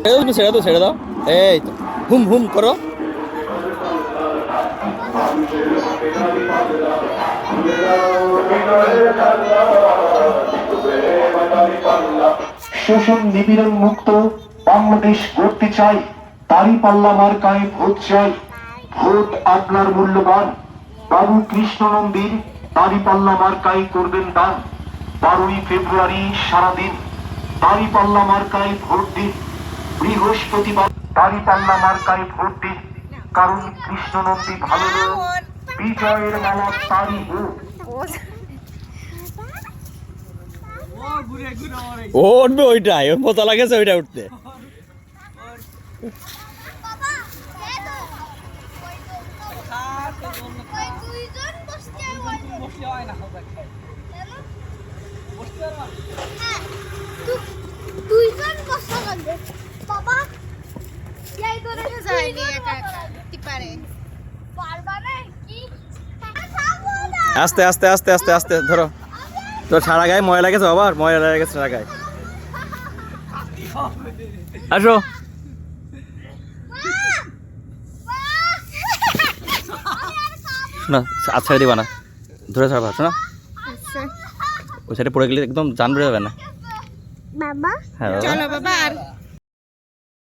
ছেড়ে দাও এই তো হুম হুম করো। শোষণ নিপীড়ন মুক্ত বাংলাদেশ গড়তে চাই, তারই পাল্লা মার্কায় ভোট চাই। ভোট আপনার মূল্যবান, বাবু কৃষ্ণ নন্দীর তারই পাল্লা মার্কায় করবেন দান। 12ই ফেব্রুয়ারি সারাদিন তারই পাল্লা মার্কায় ভোট দিন। বৃহস্পতিবার তারই পাল্লা মার্কায় ভোট দিন, কারণ কৃষ্ণ নন্দী ভালো লোক, বিজয়ের মালা তারই হোক। ও উঠবে ওইটাই, ওর মজা লাগেছে ওইটা উঠতে। আস্তে আস্তে আস্তে আস্তে আস্তে ধরো, তোর সারা গায়ে ময়লা গেছে, আবার ময়লা লেগে গেছে সারা গায়ে। আসো না, আচ্ছা দিবা না, ধরে ছাড়বা শোনা, ওই সাইডে পড়ে গেলে একদম জান বেড়ে যাবে না। বাবা হ্যাঁ চলো বাবা আর